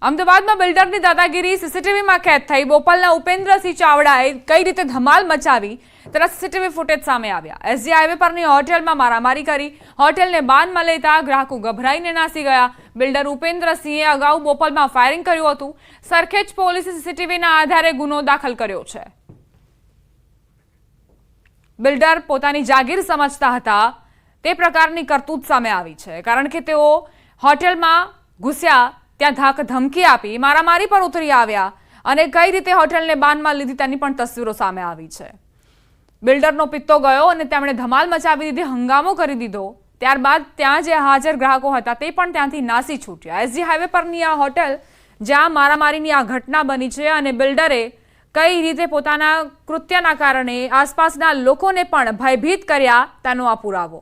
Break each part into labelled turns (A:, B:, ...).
A: અમદાવાદમાં બિલ્ડરની દાદાગીરી સીસીટીવીમાં કેદ થઈ. બોપલના ઉપેન્દ્રસિંહ ચાવડાએ કઈ રીતે ધમાલ મચાવી તેના સીસીટીવી ફૂટેજ સામે આવ્યા. એસજી હાઈવે પરની હોટેલમાં મારામારી કરી. હોટેલને બાનમાં લેતા ગ્રાહકો ગભરાઈને નાસી ગયા. બિલ્ડર ઉપેન્દ્રસિંહે અગાઉ બોપલમાં ફાયરિંગ કર્યું હતું. સરખેજ પોલીસે સીસીટીવીના આધારે ગુનો દાખલ કર્યો છે. બિલ્ડર પોતાની જાગીર સમજતા હતા તે પ્રકારની કરતૂત સામે આવી છે, કારણ કે તેઓ હોટેલમાં ઘૂસ્યા, ત્યાં ધાક ધમકી આપી, મારામારી પર ઉતરી આવ્યા અને કઈ રીતે હોટેલને બાનમાં લીધી તેની પણ તસવીરો સામે આવી છે. બિલ્ડરનો પિત્તો ગયો અને તેમણે ધમાલ મચાવી દીધી, હંગામો કરી દીધો. ત્યારબાદ ત્યાં જે હાજર ગ્રાહકો હતા તે પણ ત્યાંથી નાસી છૂટ્યા. એસજી હાઈવે પરની આ હોટેલ જ્યાં મારામારીની આ ઘટના બની છે અને બિલ્ડરે કઈ રીતે પોતાના કૃત્યના કારણે આસપાસના લોકોને પણ ભયભીત કર્યા તેનો આ પુરાવો.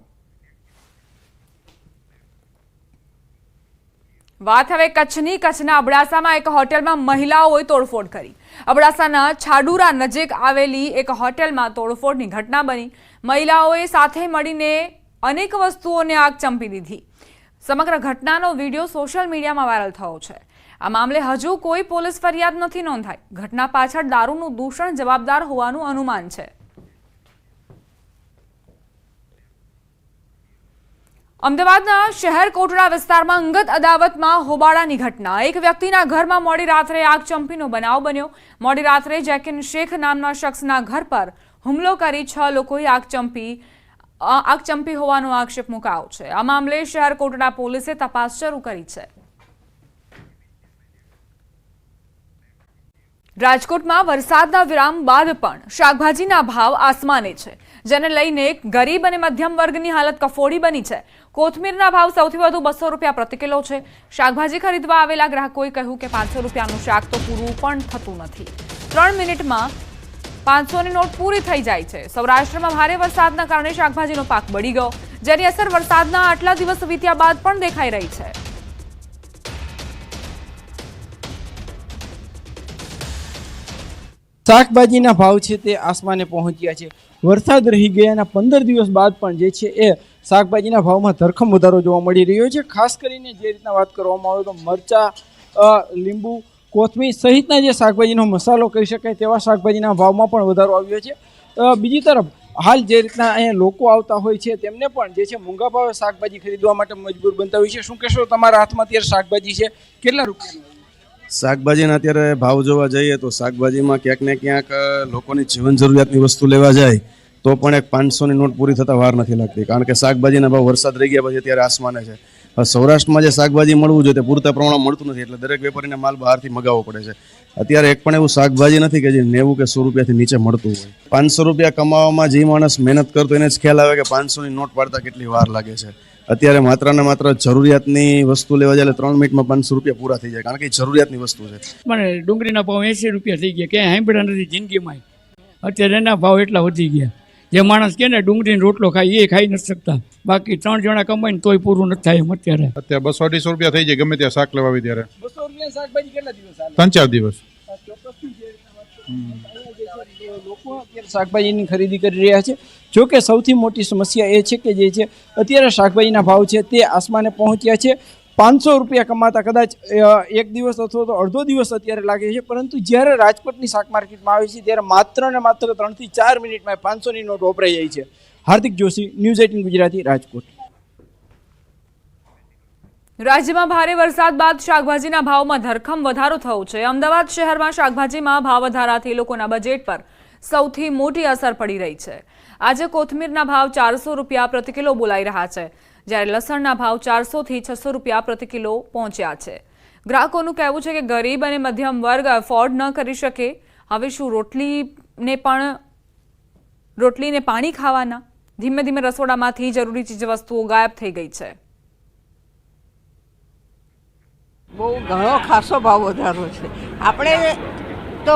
A: વાત હવે કચ્છની. કચ્છના અબડાસામાં એક હોટેલમાં મહિલાઓએ તોડફોડ કરી. અબડાસાના છાડુરા નજીક આવેલી એક હોટેલમાં તોડફોડની ઘટના બની. મહિલાઓએ સાથે મળીને અનેક વસ્તુઓને આગ ચંપી દીધી. સમગ્ર ઘટનાનો વિડીયો સોશિયલ મીડિયામાં વાયરલ થયો છે. આ મામલે હજુ કોઈ પોલીસ ફરિયાદ નથી નોંધાઈ. ઘટના પાછળ દારૂનું દૂષણ જવાબદાર હોવાનું અનુમાન છે. અમદાવાદના શહેર કોટડા વિસ્તારમાં અંગત અદાવતમાં હોબાળાની ઘટના. એક વ્યક્તિના ઘરમાં મોડી રાત્રે આગ ચંપીનો બનાવ બન્યો. મોડી રાત્રે જેકિન શેખ નામના શખ્સના ઘર પર હુમલો કરી 6 લોકોએ આગ ચંપી હોવાનો આક્ષેપ મુકાયો છે. આ મામલે શહેર કોટડા પોલીસે તપાસ શરૂ કરી છે. રાજકોટમાં વરસાદના વિરામ બાદ પણ શાકભાજીના ભાવ આસમાને છે, જેને લઈને ગરીબ અને મધ્યમ વર્ગની હાલત કફોડી બની છે. કોથમીરના ભાવ સૌથી વધુ 200 રૂપિયા પ્રતિ કિલો છે. શાકભાજી ખરીદવા આવેલા ગ્રાહકોએ કહ્યું કે 500 રૂપિયાનું શાક તો પૂરું પણ થતું નથી. 3 મિનિટમાં 500ની નોટ પૂરી થઈ જાય છે. સૌરાષ્ટ્રમાં ભારે વરસાદના કારણે શાકભાજીનો પાક બળી ગયો, જેની અસર વરસાદના આટલા દિવસ વીત્યા બાદ પણ દેખાઈ રહી છે.
B: શાકભાજીના ભાવ છે તે આસમાને પહોંચ્યા છે. વરસાદ રહી ગયાના 15 દિવસ બાદ પણ જે છે એ શાકભાજીના ભાવમાં ધરખમ વધારો જોવા મળી રહ્યો છે. ખાસ કરીને જે રીતના વાત કરવામાં આવે તો મરચાં, લીંબુ, કોથમીર સહિતના જે શાકભાજીનો મસાલો કહી શકાય તેવા શાકભાજીના ભાવમાં પણ વધારો આવ્યો છે. બીજી તરફ હાલ જે રીતના અહીંયા લોકો આવતા હોય છે તેમને પણ જે છે મોંઘા ભાવે શાકભાજી ખરીદવા માટે મજબૂર બનતા હોય છે. શું કહેશો, તમારા હાથમાં અત્યારે શાકભાજી છે, કેટલા રૂપિયા?
C: શાકભાજીના અત્યારે ભાવ જોવા જઈએ તો શાકભાજીમાં ક્યાંક ને ક્યાંક લોકોની જીવન જરૂરિયાતની વસ્તુ લેવા જાય તો પણ એક 500ની નોટ પૂરી થતાં વાર નથી લાગતી, કારણ કે શાકભાજીના ભાવ વરસાદ રહી ગયા પછી અત્યારે આસમાને છે. સૌરાષ્ટ્રમાં જે શાકભાજી મળવું જોઈએ તે પૂરતા પ્રમાણમાં મળતું નથી, એટલે દરેક વેપારીને માલ બહારથી મગાવવો પડે છે. અત્યારે એક પણ એવું શાકભાજી નથી કે જે 90 કે 100 રૂપિયાથી નીચે મળતું હોય. 500 રૂપિયા કમાવામાં જે માણસ મહેનત કરતો એને જ ખ્યાલ આવે કે 500ની નોટ પાડતા કેટલી વાર લાગે છે. અત્યારે માત્ર ને માત્ર જરૂરિયાતની વસ્તુ લેવા જાય 3 મિનિટમાં 500 રૂપિયા પૂરા થઈ જાય, કારણ કે જરૂરિયાતની વસ્તુ છે.
D: મને ડુંગળીના ભાવ 80 રૂપિયા થઈ ગયા, ક્યાંય સાંભળ્યા નથી જિંદગીમાં. અત્યારે એના ભાવ એટલા વધી ગયા. જે માણસ કે ને ડુંગળીનો રોટલો ખાય એ ખાઈ નથી શકતા, બાકી 3 જણા કમાઈને તોય પૂરું નથી થાય એમ. અત્યારે 200-250 રૂપિયા થઈ જાય ગમે ત્યાં શાક લેવા આવી ત્યારે.
B: 200 રૂપિયા શાકભાજી કેટલા દિવસ હાલે?
D: 3-4 દિવસ.
B: લોકો અત્યારે શાકભાજીની ખરીદી કરી રહ્યા છે. જો કે સૌથી મોટી સમસ્યા એ છે કે જે છે અત્યારે શાકભાજીના ભાવ છે તે આસમાને પહોંચ્યા છે. 500 રૂપિયા કમાતા કદાચ એક દિવસ અથવા તો અડધો દિવસ અત્યારે લાગે છે, પરંતુ જ્યારે રાજકોટની શાક માર્કેટમાં આવે છે ત્યારે માત્ર ને માત્ર 3 થી 4 મિનિટમાં 500ની નોટ વપરાઈ જાય છે. હાર્દિક જોશી, ન્યૂઝ 18 ગુજરાતી, રાજકોટ.
A: રાજ્યમાં ભારે વરસાદ બાદ શાકભાજીના ભાવમાં ધરખમ વધારો થયો છે. અમદાવાદ શહેરમાં શાકભાજીમાં ભાવ વધારાથી લોકોના બજેટ પર સૌથી મોટી અસર પડી રહી છે. આજે કોથમીરના ભાવ 400 રૂપિયા પ્રતિ કિલો બોલાઈ રહ્યા છે, જ્યારે લસણના ભાવ 400 થી 600 રૂપિયા પ્રતિ કિલો પહોંચ્યા છે. ગ્રાહકોનું કહેવું છે કે ગરીબ અને મધ્યમ વર્ગ અફોર્ડ ન કરી શકે. હવે શું રોટલીને પાણી ખાવાના? ધીમે ધીમે રસોડામાંથી જરૂરી ચીજવસ્તુઓ ગાયબ થઈ ગઈ છે.
E: બહુ ઘણો ખાસો ભાવ વધારો છે. આપણે તો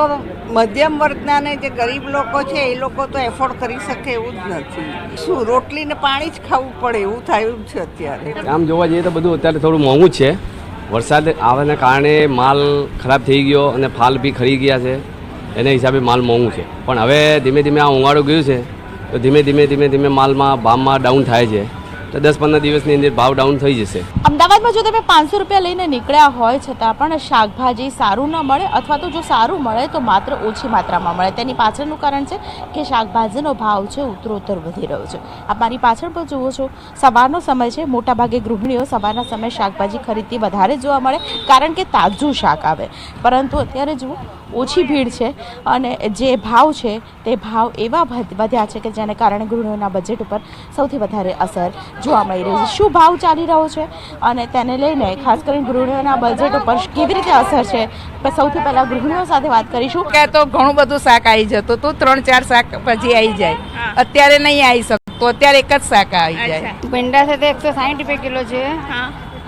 E: મધ્યમ વર્ગના ને જે ગરીબ લોકો છે એ લોકો તો એફોર્ડ કરી શકે એવું જ નથી. શું રોટલી ને પાણી જ ખાવું પડે એવું થયું છે અત્યારે.
F: આમ જોવા જઈએ તો બધું અત્યારે થોડું મોંઘું જ છે. વરસાદ આવવાના કારણે માલ ખરાબ થઈ ગયો અને ફાલ બી ખરી ગયા છે, એના હિસાબે માલ મોંઘું છે. પણ હવે ધીમે ધીમે આ ઉનાળો ગયું છે તો ધીમે ધીમે માલમાં ભાવમાં ડાઉન થાય છે. તો 10-15 દિવસની અંદર ભાવ ડાઉન થઈ જશે.
G: અમદાવાદમાં જો તમે 500 રૂપિયા લઈને નીકળ્યા હોય છતાં પણ શાકભાજી સારું ન મળે અથવા તો જો સારું મળે તો માત્ર ઓછી માત્રામાં મળે. તેની પાછળનું કારણ છે કે શાકભાજીનો ભાવ છે ઉત્તરોત્તર વધી રહ્યો છે. આપ મારી પાછળ પણ જુઓ છો, સવારનો સમય છે, મોટાભાગે ગૃહિણીઓ સવારના સમયે શાકભાજી ખરીદતી વધારે જોવા મળે કારણ કે તાજું શાક આવે. પરંતુ અત્યારે જુઓ ઓછી ભીડ છે અને જે ભાવ છે તે ભાવ એવા વધ્યા છે કે જેને કારણે ગૃહિણીઓના બજેટ ઉપર સૌથી વધારે અસર જોવા મળી રહી છે. શું ભાવ ચાલી રહ્યો છે અને તેને લઈને ખાસ કરીને ગૃહિણીઓના બજેટ ઉપર કેવી રીતે અસર છે, સૌથી પહેલાં ગૃહિણીઓ સાથે વાત કરીશું.
H: કે તો ઘણું બધું શાક આવી જતું હતું, 3-4 શાક પછી આવી જાય. અત્યારે નહીં આવી શકતું, અત્યારે એક જ શાક આવી જાય.
I: ભીંડા છે તે 160 રૂપિયા કિલો છે,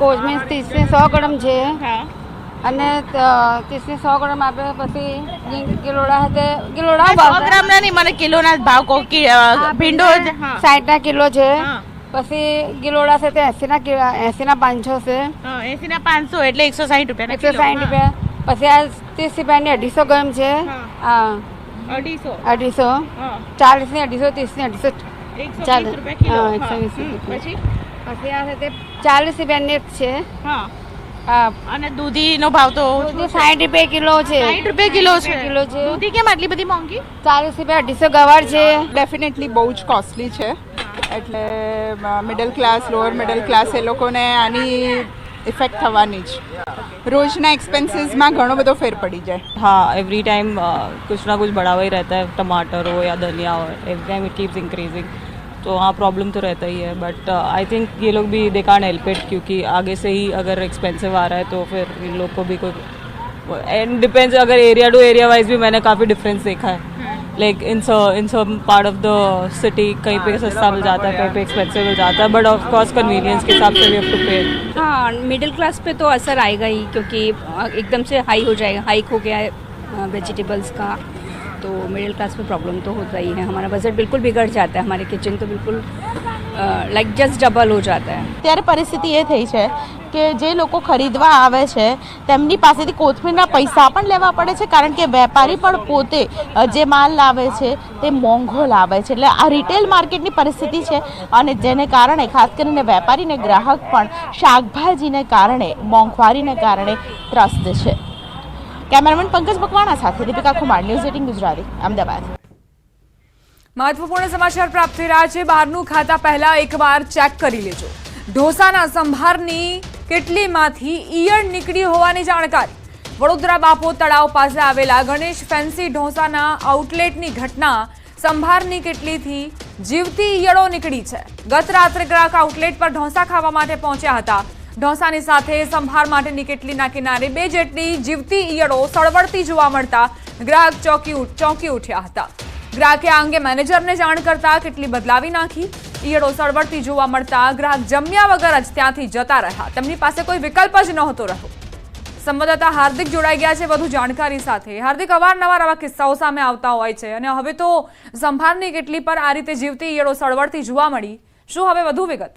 I: કોથમીર 30 ને 100 ગ્રામ છે અને 30 ને 100 ગ્રામ આપે. પછી કિલોડા છે, કિલોડા
H: 100 ગ્રામના નહીં, મને કિલોના જ ભાવ કહો. ભીંડો
I: 60 કિલો છે. પછી કિલોડા છે તે 80 ના 500 છે.
H: 80 ના 500 એટલે 160 રૂપિયા.
I: 160 રૂપિયા. પછી આ 30 રૂપિયાની 250 ગ્રામ છે. હા 250. 40 ની 250, 30 ની 250. 120 પછી આ છે તે 40 રૂપિયાની એક છે.
H: અને દૂધીનો ભાવ તો
I: 60 રૂપિયા કિલો છે.
H: 60 રૂપિયા કિલો છે.
I: છે.
H: દૂધી કેમ આટલી બધી મોંઘી?
I: 40 રૂપિયા 250 ગવાર છે.
J: ડેફિનેટલી બહુ જ કોસ્ટલી છે. એટલે middle class, lower middle class એ લોકોને આની ઇફેક્ટ થવાની જ. રોજના एक्सपेंसेस घणो બધો ફેર પડી જાય.
K: हाँ, एवरी टाइम कुछ ना कुछ बढ़ा हुआ ही रहता है, टमाटर हो या धनिया हो, every time it keeps increasing. तो हाँ, प्रॉब्लम तो रहता ही है, बट आई थिंक ये लोग भी दे कांट हेल्प इट, क्योंकि आगे से ही अगर एक्सपेंसिव आ रहा है तो फिर इन लोग को भी कोई एंड डिपेंड्स. अगर एरिया टू एरिया वाइज भी मैंने काफ़ी डिफरेंस देखा है. Like in some part of the city कहीं पे सस्ता मिल जाता है, कहीं पे एक्सपेंसिव मिल जाता है, बट ऑफ कोर्स कन्वीनियंस के हिसाब से वी हैव टू पे.
L: हाँ, मिडिल क्लास पे तो असर आएगा ही, क्योंकि एकदम से हाई हो जाएगा, हाइक हो गया है वेजिटेबल्स का, तो मिडिल क्लास में प्रॉब्लम तो होता ही है. हमारा बजट बिल्कुल बिगड़ जाता है, हमारे किचन तो बिल्कुल लाइक जस्ट डबल हो जाता है.
G: ત્યારે પરિસ્થિતિ એ થઈ છે કે જે લોકો ખરીદવા આવે છે તેમની પાસેથી કોથમીરના પૈસા પણ લેવા પડે છે કારણ કે વેપારી પણ પોતે જે માલ લાવે છે તે મોંઘો લાવે છે. એટલે આ રિટેલ માર્કેટની પરિસ્થિતિ છે અને જેને કારણે ખાસ કરીને વેપારી ને ગ્રાહક પણ શાકભાજીને કારણે, મોંઘવારીને કારણે ત્રસ્ત છે. કેમેરામેન પંકજ મકવાણા સાથે દીપિકા કુમાર, ન્યૂઝ 18 ગુજરાતી, અમદાવાદ.
A: મહત્વપૂર્ણ સમાચાર પ્રાપ્ત થઈ રહ્યા છે. બહારનું ખાતા પહેલા એકવાર ચેક કરી લેજો. ઢોસાના સંભારની કેટલીમાંથી ઈયળ નીકળી હોવાની જાણકારી. વડોદરા બાપોદ તળાવ પાસે આવેલા ગણેશ ફેન્સી ઢોસાના આઉટલેટની ઘટના. સંભારની કેટલીથી જીવતી ઈયળો નીકળી છે. ગત રાત્રે ગ્રાહક આઉટલેટ પર ઢોસા ખાવા માટે પહોંચ્યા હતા. ઢોસાની સાથે સંભાર માટેની કેટલીના કિનારે 2 જેટલી જીવતી ઈયળો સળવળતી જોવા મળતા ગ્રાહક ચોંકી ઉઠ્યા હતા. ગ્રાહકે આ અંગે મેનેજરને જાણ કરતા કેટલી બદલાવી નાખી. ઈયળો સળવળતી જોવા મળતા ગ્રાહક જમ્યા વગર જ ત્યાંથી જતા રહ્યા. તેમની પાસે કોઈ વિકલ્પ જ નહોતો રહ્યો. સંવાદદાતા હાર્દિક જોડાઈ ગયા છે વધુ જાણકારી સાથે. હાર્દિક, અવારનવાર આવા કિસ્સાઓ સામે આવતા હોય છે અને હવે તો સંભારની કેટલી પર આ રીતે જીવતી ઈયળો સળવળતી જોવા મળી. શું હવે વધુ વિગત?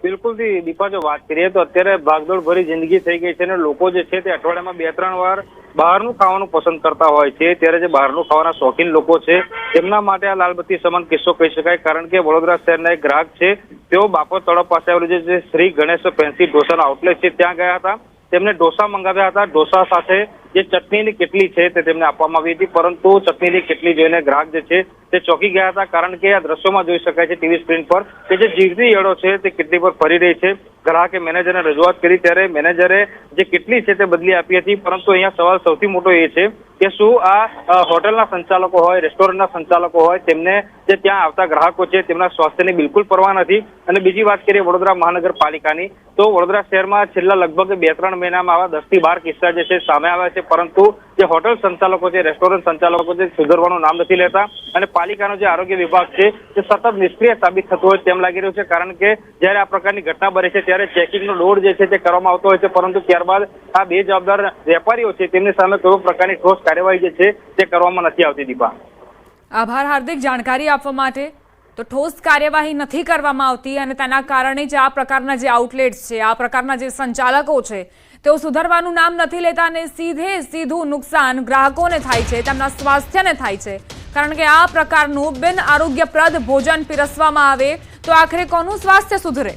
M: બિલકુલ દીપા, જો વાત કરીએ તો અત્યારે ભાગદોડ ભરી જિંદગી થઈ ગઈ છે અને લોકો જે છે તે અઠવાડિયામાં 2-3 વાર બહારનું ખાવાનું પસંદ કરતા હોય છે. ત્યારે જે બહારનું ખાવાના શોખીન લોકો છે તેમના માટે આ લાલબત્તી સમાન કિસ્સો કહી શકાય, કારણ કે વડોદરા શહેરના એક ગ્રાહક છે, તેઓ બાપોદ તળાવ પાસે આવેલું જે શ્રી ગણેશ ફેન્સી ઢોસાનો આઉટલેટ છે ત્યાં ગયા હતા. તેમને ઢોસા મંગાવ્યા હતા. ઢોસા સાથે જે ચટણીની કેટલી છે તે તેમને આપવામાં આવી હતી, પરંતુ ચટણીની કેટલી જોઈને ગ્રાહક જે છે તે ચોંકી ગયા હતા, કારણ કે આ દ્રશ્યોમાં જોઈ શકાય છે ટીવી સ્ક્રીન પર કે જે જીવતી ઈયળો છે તે કેટલી પર ફરી રહી છે. ગ્રાહકે મેનેજરને રજૂઆત કરી ત્યારે મેનેજરે જે કેટલી છે તે બદલી આપી હતી, પરંતુ અહીંયા સવાલ સૌથી મોટો એ છે કે શું આ હોટલના સંચાલકો હોય, રેસ્ટોરન્ટના સંચાલકો હોય, તેમને જે ત્યાં આવતા ગ્રાહકો છે તેમના સ્વાસ્થ્યની બિલકુલ પરવા નથી. અને બીજી વાત કરીએ વડોદરા મહાનગરપાલિકાની, તો વડોદરા શહેરમાં છેલ્લા લગભગ 2-3 મહિનામાં આવા 10 થી 12 કિસ્સા જે છે સામે આવ્યા છે, પરંતુ જે હોટલ સંચાલકો છે, રેસ્ટોરન્ટ સંચાલકો છે, સુધરવાનું નામ નથી લેતા અને પાલિકાનો જે આરોગ્ય વિભાગ છે તે સતત નિષ્ક્રિય સાબિત થતો હોય તેમ લાગી રહ્યું છે. કારણ કે જ્યારે આ પ્રકારની ઘટના બને છે ત્યારે ચેકિંગનો દોર જે છે તે કરવામાં આવતો હોય છે, પરંતુ ત્યારબાદ આ 2 જવાબદાર વેપારીઓ છે તેમની સામે કોઈ પ્રકારની ઠોસ કાર્યવાહી જે છે તે કરવામાં નથી આવતી. દીપા,
A: આભાર હાર્દિક જાણકારી આપવા માટે. તો ઠોસ કાર્યવાહી નથી કરવામાં આવતી અને તેના કારણે જ આ પ્રકારના જે આઉટલેટ્સ છે, આ પ્રકારના જે સંચાલકો છે તેઓ સુધરવાનું નામ નથી લેતા અને સીધું નુકસાન ગ્રાહકોને થાય છે, તેમના સ્વાસ્થ્યને થાય છે. કારણ કે આ પ્રકારનું બિન આરોગ્યપ્રદ ભોજન પીરસવામાં આવે તો આખરે કોનું સ્વાસ્થ્ય સુધરે?